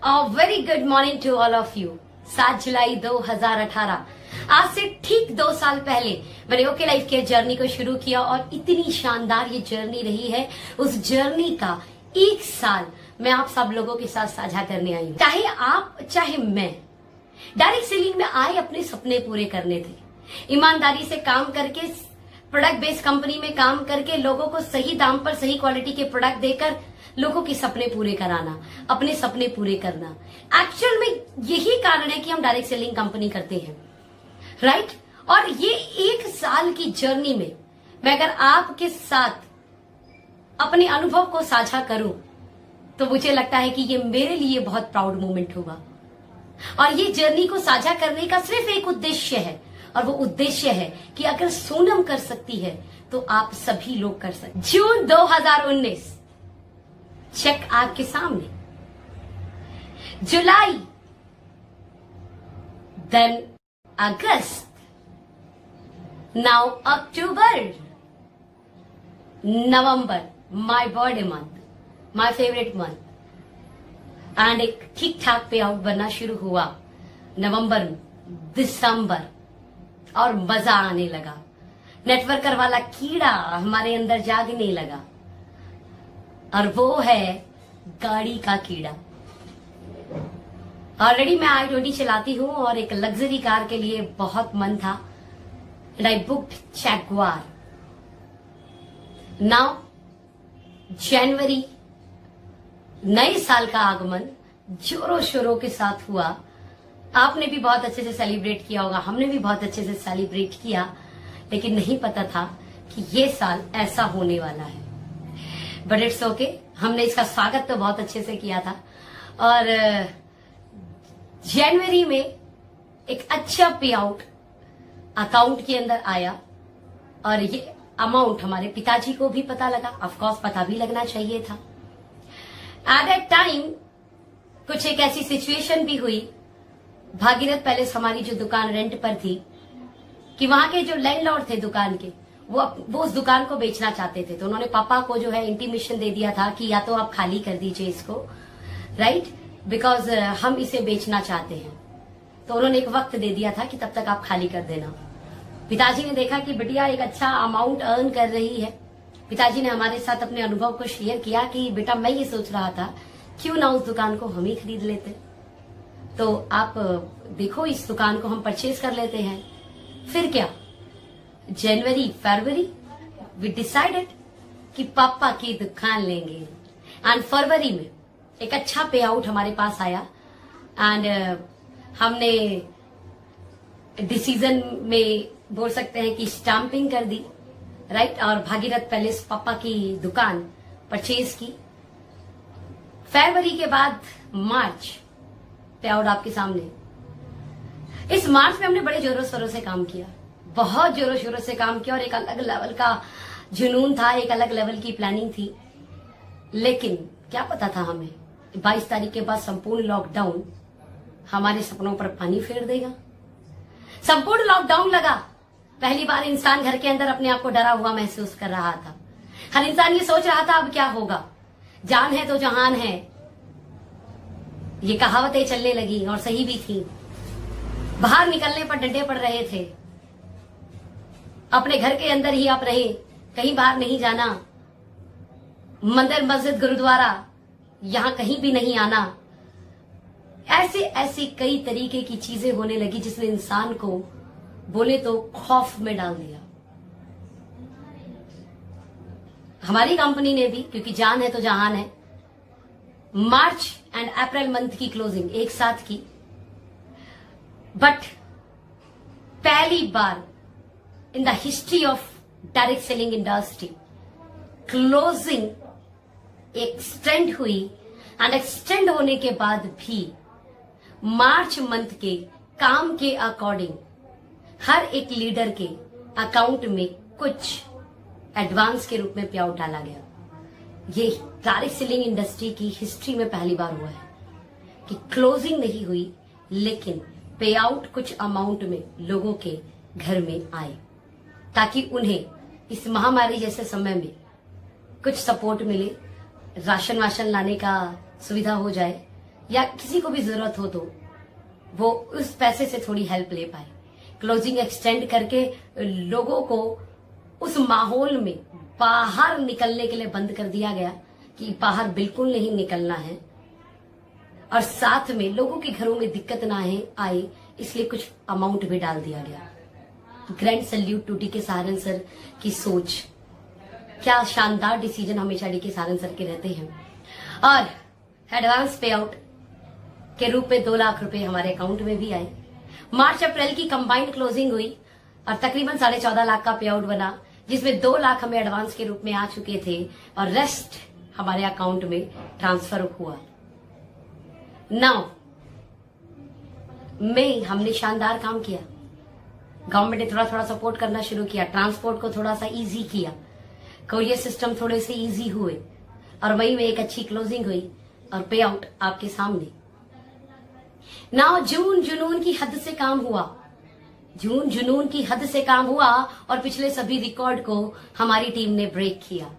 Very good morning to all of you. 7 जुलाई 2018, आज से ठीक 2 साल पहले मैंने ओके लाइफ के जर्नी को शुरू किया और इतनी शानदार ये जर्नी रही है। उस जर्नी का 1 साल मैं आप सब लोगों के साथ साझा करने आई हूँ। चाहे आप चाहे मैं डायरेक्ट सेलिंग में आए अपने सपने पूरे करने थे, ईमानदारी से काम करके प्रोडक्ट बेस्ड कंपनी में काम करके लोगों को सही दाम पर सही क्वालिटी के प्रोडक्ट देकर लोगों के सपने पूरे कराना, अपने सपने पूरे करना। एक्चुअल में यही कारण है कि हम डायरेक्ट सेलिंग कंपनी करते हैं, राइट। और ये 1 साल की जर्नी में मैं अगर आपके साथ अपने अनुभव को साझा करूं तो मुझे लगता है कि ये मेरे लिए बहुत प्राउड मोमेंट होगा। और ये जर्नी को साझा करने का सिर्फ एक उद्देश्य है, और वो उद्देश्य है कि अगर सोनम कर सकती है तो आप सभी लोग कर सकते। जून 2019 चेक आपके सामने, July, then August, now October, November, my birthday month, my favourite month. And एक ठीक ठाक पे आउट बनना शुरू हुआ नवंबर में, दिसंबर, और मजा आने लगा। नेटवर्कर वाला कीड़ा हमारे अंदर जागने लगा, और वो है गाड़ी का कीड़ा। ऑलरेडी मैं i20 चलाती हूँ और एक लग्जरी कार के लिए बहुत मन था। And I booked Jaguar. Now जनवरी, नए साल का आगमन जोरों शोरों के साथ हुआ। आपने भी बहुत अच्छे से सेलिब्रेट किया होगा, हमने भी बहुत अच्छे से सेलिब्रेट किया, लेकिन नहीं पता था कि ये साल ऐसा होने वाला है। बट इट्स ओके, हमने इसका स्वागत तो बहुत अच्छे से किया था। और जनवरी में एक अच्छा पे आउट अकाउंट के अंदर आया, और ये अमाउंट हमारे पिताजी को भी पता लगा। ऑफ कोर्स पता भी लगना चाहिए था। एट दैट टाइम कुछ एक ऐसी सिचुएशन भी हुई, भागीरथ पैलेस हमारी जो दुकान रेंट पर थी, कि वहां के जो लैंडलॉर्ड थे दुकान के, वो उस दुकान को बेचना चाहते थे। तो उन्होंने पापा को जो है इंटीमेशन दे दिया था कि या तो आप खाली कर दीजिए इसको, राइट, बिकॉज हम इसे बेचना चाहते हैं। तो उन्होंने एक वक्त दे दिया था कि तब तक आप खाली कर देना। पिताजी ने देखा कि बिटिया एक अच्छा अमाउंट अर्न कर रही है। पिताजी ने हमारे साथ अपने अनुभव को शेयर किया कि बेटा मैं ये सोच रहा था क्यों ना उस दुकान को हम ही खरीद लेते, तो आप देखो इस दुकान को हम परचेज कर लेते हैं। फिर क्या, जनवरी फरवरी वी डिसाइडेड कि पापा की दुकान लेंगे। एंड फरवरी में एक अच्छा पे आउट हमारे पास आया, एंड हमने डिसीजन में बोल सकते हैं कि स्टाम्पिंग कर दी, राइट, और भागीरथ पैलेस पापा की दुकान परचेज की। फरवरी के बाद मार्च पे आउट आपके सामने। इस मार्च में हमने बड़े जोरों शोरों से काम किया, बहुत जोरों शोरों से काम किया, और एक अलग लेवल का जुनून था, एक अलग लेवल की प्लानिंग थी। लेकिन क्या पता था हमें 22 तारीख के बाद संपूर्ण लॉकडाउन हमारे सपनों पर पानी फेर देगा। संपूर्ण लॉकडाउन लगा, पहली बार इंसान घर के अंदर अपने आप को डरा हुआ महसूस कर रहा था। हर इंसान ये सोच रहा था अब क्या होगा, जान है तो जहान है, ये कहावतें चलने लगी और सही भी थी। बाहर निकलने पर डंडे पड़ रहे थे, अपने घर के अंदर ही आप रहे, कहीं बाहर नहीं जाना, मंदिर मस्जिद गुरुद्वारा यहां कहीं भी नहीं आना। ऐसे ऐसी कई तरीके की चीजें होने लगी जिसने इंसान को बोले तो खौफ में डाल दिया। हमारी कंपनी ने भी, क्योंकि जान है तो जहान है, मार्च एंड अप्रैल मंथ की क्लोजिंग एक साथ की। बट पहली बार in the history of direct selling industry closing extend हुई, एंड एक्सटेंड होने के बाद भी मार्च मंथ के काम के अकॉर्डिंग हर एक लीडर के अकाउंट में कुछ एडवांस के रूप में पे आउट डाला गया। ये डायरेक्ट सेलिंग इंडस्ट्री की हिस्ट्री में पहली बार हुआ है कि क्लोजिंग नहीं हुई, लेकिन पे आउट कुछ अमाउंट में लोगों के घर में आए, ताकि उन्हें इस महामारी जैसे समय में कुछ सपोर्ट मिले, राशन वाशन लाने का सुविधा हो जाए, या किसी को भी जरूरत हो तो वो उस पैसे से थोड़ी हेल्प ले पाए। क्लोजिंग एक्सटेंड करके लोगों को उस माहौल में बाहर निकलने के लिए बंद कर दिया गया कि बाहर बिल्कुल नहीं निकलना है, और साथ में लोगों के घरों में दिक्कत ना आए इसलिए कुछ अमाउंट भी डाल दिया गया। Grand salute to DK Saharan sir की सोच, क्या शानदार डिसीजन हमेशा DK सहारण सर के रहते हैं। और एडवांस पे आउट के रूप में 2 लाख रुपए हमारे अकाउंट में भी आए। मार्च अप्रैल की कंबाइंड क्लोजिंग हुई और तकरीबन 14.5 लाख का पे आउट बना, जिसमें 2 लाख हमें एडवांस के रूप में आ चुके थे और रेस्ट हमारे अकाउंट में ट्रांसफर हुआ। नाउ में हमने शानदार काम किया। गवर्नमेंट ने थोड़ा थोड़ा सपोर्ट करना शुरू किया, ट्रांसपोर्ट को थोड़ा सा इजी किया, कोरियर सिस्टम थोड़े से इजी हुए और मई में एक अच्छी क्लोजिंग हुई और पे आउट आपके सामने। नाउ जून जुनून की हद से काम हुआ, जून जुनून की हद से काम हुआ और पिछले सभी रिकॉर्ड को हमारी टीम ने ब्रेक किया,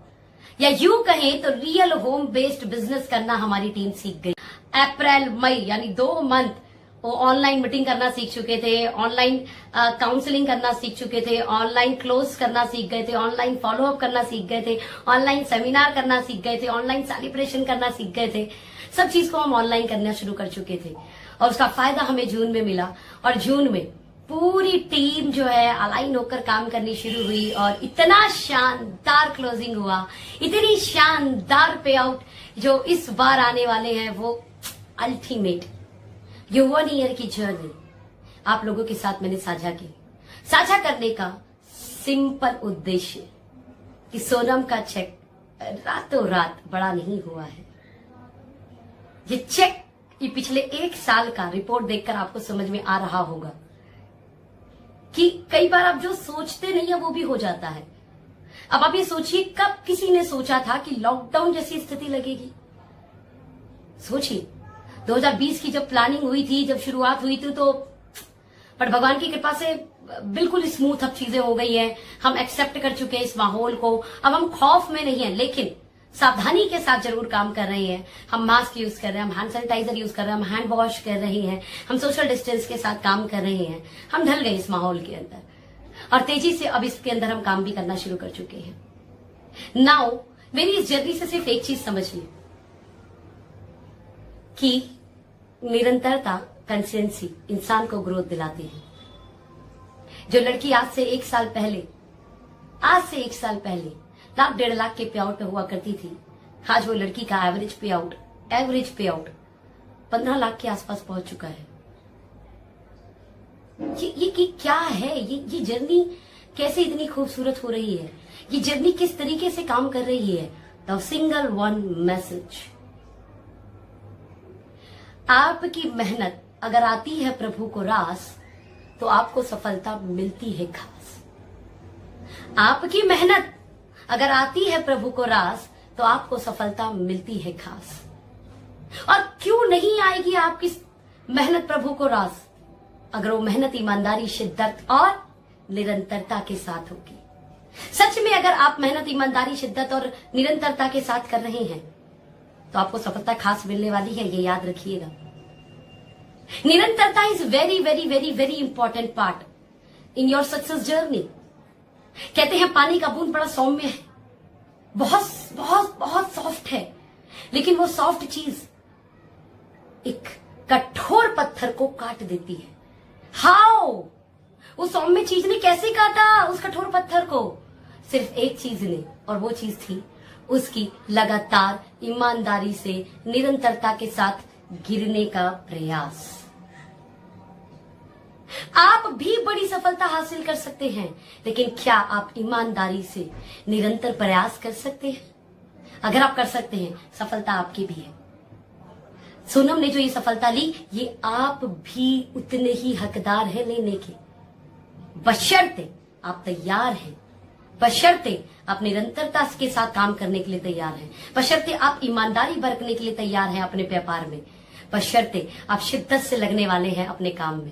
या यूं कहें तो रियल होम बेस्ड बिजनेस करना हमारी टीम सीख गई। अप्रैल मई यानी 2 मंथ वो ऑनलाइन मीटिंग करना सीख चुके थे, ऑनलाइन काउंसलिंग करना सीख चुके थे, ऑनलाइन क्लोज करना सीख गए थे, ऑनलाइन फॉलोअप करना सीख गए थे, ऑनलाइन सेमिनार करना सीख गए थे, ऑनलाइन सेलिब्रेशन करना सीख गए थे। सब चीज को हम ऑनलाइन करना शुरू कर चुके थे और उसका फायदा हमें जून में मिला। और जून में पूरी टीम जो है अलाइन होकर काम करनी शुरू हुई और इतना शानदार क्लोजिंग हुआ, इतनी शानदार पे आउट जो इस बार आने वाले हैं वो अल्टीमेट। ये 1 ईयर की जर्नी आप लोगों के साथ मैंने साझा की। साझा करने का सिंपल उद्देश्य कि सोनम का चेक रातों रात बड़ा नहीं हुआ है। ये चेक ये पिछले 1 साल का रिपोर्ट देखकर आपको समझ में आ रहा होगा कि कई बार आप जो सोचते नहीं है वो भी हो जाता है। अब आप ये सोचिए, कब किसी ने सोचा था कि लॉकडाउन जैसी स्थिति लगेगी? सोचिए 2020 की जब प्लानिंग हुई थी, जब शुरुआत हुई थी, तो पर भगवान की कृपा से बिल्कुल स्मूथ अब चीजें हो गई हैं। हम एक्सेप्ट कर चुके हैं इस माहौल को, अब हम खौफ में नहीं है, लेकिन सावधानी के साथ जरूर काम कर रहे हैं। हम मास्क यूज कर रहे हैं, हम हैंड सैनिटाइजर यूज कर रहे हैं, हम हैंड वॉश कर रहे हैं, हम सोशल डिस्टेंस के साथ काम कर रहे हैं। हम ढल गए इस माहौल के अंदर और तेजी से अब इसके अंदर हम काम भी करना शुरू कर चुके हैं। नाउ मेरी इस जर्नी से सिर्फ एक चीज समझिए कि निरंतरता, कंसिस्टेंसी इंसान को ग्रोथ दिलाती है। जो लड़की आज से 1 साल पहले 1.5 लाख के पे आउट पे हुआ करती थी, आज वो लड़की का एवरेज पे आउट 15 लाख के आसपास पहुंच चुका है। ये क्या है? ये जर्नी कैसे इतनी खूबसूरत हो रही है? ये जर्नी किस तरीके से काम कर रही है? द सिंगल वन मैसेज, आपकी मेहनत अगर आती है प्रभु को रास तो आपको सफलता मिलती है खास। आपकी मेहनत अगर आती है प्रभु को रास तो आपको सफलता मिलती है खास। और क्यों नहीं आएगी आपकी मेहनत प्रभु को रास? अगर वो मेहनत ईमानदारी, शिद्दत और निरंतरता के साथ होगी। सच में अगर आप मेहनत, ईमानदारी, शिद्दत और निरंतरता के साथ कर रहे हैं तो आपको सफलता खास मिलने वाली है, ये याद रखिएगा। निरंतरता is very very very very important part in your success journey. कहते हैं पानी का बूंद बड़ा सौम्य है, बहुत बहुत बहुत सॉफ्ट है, लेकिन वो सॉफ्ट चीज एक कठोर पत्थर को काट देती है। हाउ? उस सौम्य चीज ने कैसे काटा उस कठोर पत्थर को? सिर्फ एक चीज ने, और वो चीज थी उसकी लगातार ईमानदारी से, निरंतरता के साथ गिरने का प्रयास। आप भी बड़ी सफलता हासिल कर सकते हैं, लेकिन क्या आप ईमानदारी से निरंतर प्रयास कर सकते हैं? अगर आप कर सकते हैं, सफलता आपकी भी है। सोनम ने जो ये सफलता ली, ये आप भी उतने ही हकदार हैं लेने के, बशर्ते आप तैयार हैं, बशर्ते आप निरंतरता के साथ काम करने के लिए तैयार हैं, बशर्ते आप ईमानदारी बरतने के लिए तैयार हैं अपने व्यापार में, बशर्ते आप शिद्दत से लगने वाले हैं अपने काम में।